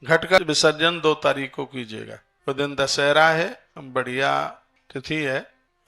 घट का विसर्जन 2 तारीख को कीजिएगा। वो दिन दशहरा है, बढ़िया तिथि है।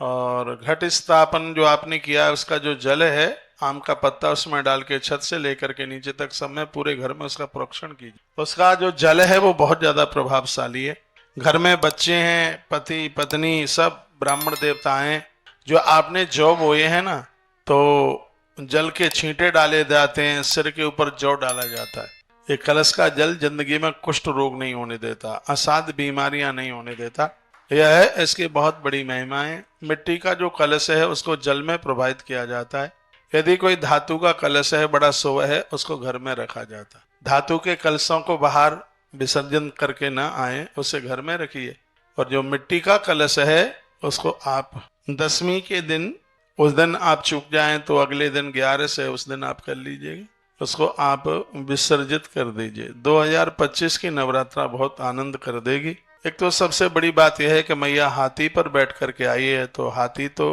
और घट स्थापन जो आपने किया है उसका जो जल है, आम का पत्ता उसमें डाल के छत से लेकर के नीचे तक सब में पूरे घर में उसका प्रोक्षण कीजिए। उसका जो जल है वो बहुत ज्यादा प्रभावशाली है। घर में बच्चे हैं, पति पत्नी सब ब्राह्मण देवता हैं, जो आपने जौ बोए हैं ना, तो जल के छींटे डाले जाते हैं, सिर के ऊपर जौ डाला जाता है। ये कलश का जल जिंदगी में कुष्ठ रोग नहीं होने देता, असाध्य बीमारियां नहीं होने देता। यह है, इसकी बहुत बड़ी महिमा है। मिट्टी का जो कलश है उसको जल में प्रवाहित किया जाता है। यदि कोई धातु का कलश है, बड़ा सोवा है, उसको घर में रखा जाता है। धातु के कलशों को बाहर विसर्जन करके ना आए, उसे घर में रखिए। और जो मिट्टी का कलश है उसको आप 10वीं के दिन, उस दिन आप चूक जाएं तो अगले दिन 11 से उस दिन आप कर लीजिएगा, उसको आप विसर्जित कर दीजिए। 2025 की नवरात्रा बहुत आनंद कर देगी। एक तो सबसे बड़ी बात यह है कि मैया हाथी पर बैठ करके आई है, तो हाथी तो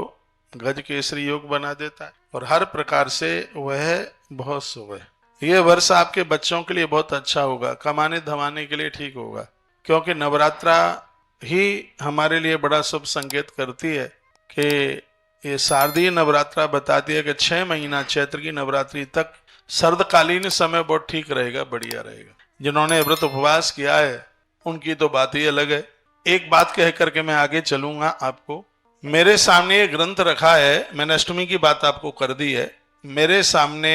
गज केसरी योग बना देता है और हर प्रकार से वह बहुत शुभ है। यह वर्ष आपके बच्चों के लिए बहुत अच्छा होगा, कमाने धमाने के लिए ठीक होगा, क्योंकि नवरात्रा ही हमारे लिए बड़ा शुभ संकेत करती है कि ये शारदीय नवरात्रा बताती है कि 6 महीना चैत्र की नवरात्रि तक सर्दकालीन समय बहुत ठीक रहेगा, बढ़िया रहेगा। जिन्होंने व्रत उपवास किया है उनकी तो बात ही अलग है। एक बात कह करके मैं आगे चलूंगा। आपको मेरे सामने ये ग्रंथ रखा है, मैंने अष्टमी की बात आपको कर दी है। मेरे सामने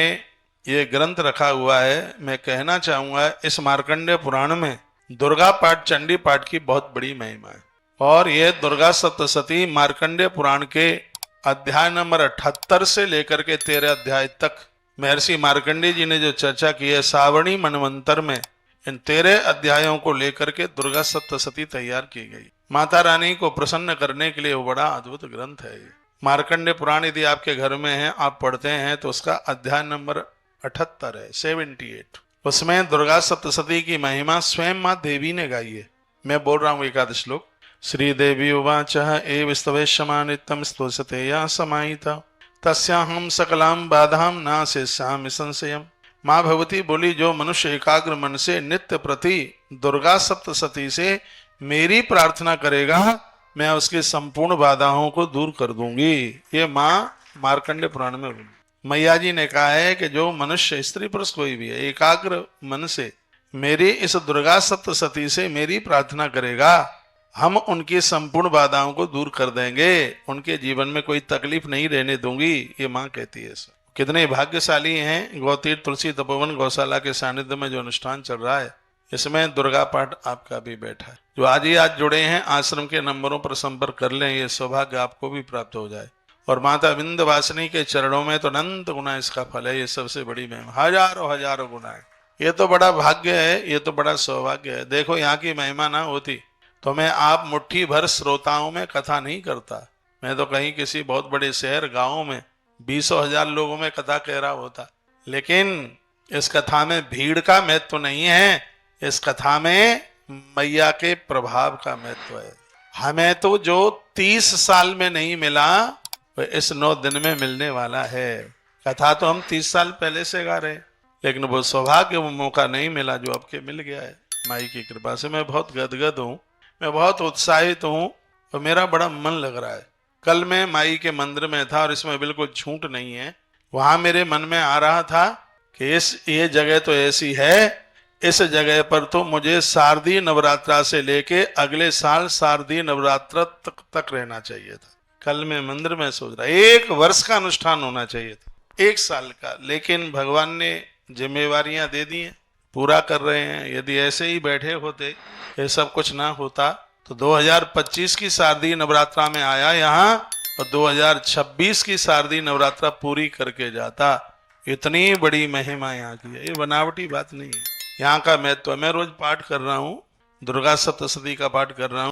ये ग्रंथ रखा हुआ है। मैं कहना चाहूंगा, इस मार्कंडेय पुराण में दुर्गा पाठ, चंडी पाठ की बहुत बड़ी महिमा है। और यह दुर्गा सप्तशती मार्कंडेय पुराण के अध्याय नंबर 78 से लेकर के 13 अध्याय तक महर्षि मार्कंडेय जी ने जो चर्चा की है, सावणी मनवंतर में इन 13 अध्यायों को लेकर के दुर्गा सप्तशती तैयार की गई। माता रानी को प्रसन्न करने के लिए वो बड़ा अद्भुत ग्रंथ है। ये मार्कंडेय पुराण यदि आपके घर में है, आप पढ़ते हैं, तो उसका अध्याय नंबर 78 है, 78। उसमें दुर्गा सप्तशती की महिमा स्वयं माँ देवी ने गाई है। मैं बोल रहा हूँ एकादश श्लोक। श्रीदेवी उवाच एव स्तवेशमा नित्यं स्तोषते या समाहिता तस्याहं सकलां बाधां नाशेष्यामि संशयम्। माँ भगवती बोली, जो मनुष्य एकाग्र मन से नित्य प्रति दुर्गा सप्तशती से मेरी प्रार्थना करेगा, मैं उसकी संपूर्ण बाधाओं को दूर कर दूंगी। ये माँ मार्कंडेय पुराण में बोली। मैया जी ने कहा है कि जो मनुष्य, स्त्री पुरुष कोई भी है, एकाग्र मन से मेरी इस दुर्गा सप्तशती से मेरी प्रार्थना करेगा, हम उनकी संपूर्ण बाधाओं को दूर कर देंगे, उनके जीवन में कोई तकलीफ नहीं रहने दूंगी। ये माँ कहती है। सब कितने भाग्यशाली हैं। गौतीर्थ तुलसी तपोवन गौशाला के सानिध्य में जो अनुष्ठान चल रहा है, इसमें दुर्गा पाठ आपका भी बैठा है। जो आज जुड़े हैं, आश्रम के नंबरों पर संपर्क कर लें, ये सौभाग्य आपको भी प्राप्त हो जाए। और माता विंध्यवासिनी के चरणों में तो अनंत गुना इसका फल है। ये सबसे बड़ी महिमा, हजारों हजारों गुना है। ये तो बड़ा भाग्य है, ये तो बड़ा सौभाग्य है। देखो, यहाँ की महिमा ना होती तो मैं आप मुट्ठी भर श्रोताओं में कथा नहीं करता। मैं तो कहीं किसी बहुत बड़े शहर गांव में 20,000 लोगों में कथा कह रहा होता। लेकिन इस कथा में भीड़ का महत्व नहीं है, इस कथा में मैया के प्रभाव का महत्व है। हमें तो जो 30 साल में नहीं मिला, वो इस 9 दिन में मिलने वाला है। कथा तो हम 30 साल पहले से गा रहे, लेकिन वो सौभाग्य, वो मौका नहीं मिला जो अब के मिल गया है। माई की कृपा से मैं बहुत गदगद हूँ, मैं बहुत उत्साहित हूँ और मेरा बड़ा मन लग रहा है। कल मैं माई के मंदिर में था और इसमें बिल्कुल झूठ नहीं है। वहां मेरे मन में आ रहा था कि ये जगह तो ऐसी है, इस जगह पर तो मुझे शारदीय नवरात्रा से लेके अगले साल शारदीय नवरात्रा तक रहना चाहिए था। कल मैं मंदिर में सोच रहा, 1 वर्ष का अनुष्ठान होना चाहिए था, 1 साल का। लेकिन भगवान ने जिम्मेवारियां दे दी हैं, पूरा कर रहे हैं। यदि ऐसे ही बैठे होते, ये सब कुछ ना होता, तो 2025 की शारदीय नवरात्रा में आया यहाँ और 2026 की शारदीय नवरात्रा पूरी करके जाता। इतनी बड़ी महिमा यहाँ की है, ये बनावटी बात नहीं है। यहाँ का महत्व, मैं रोज पाठ कर रहा हूँ, दुर्गा सप्तशती का पाठ कर रहा हूँ।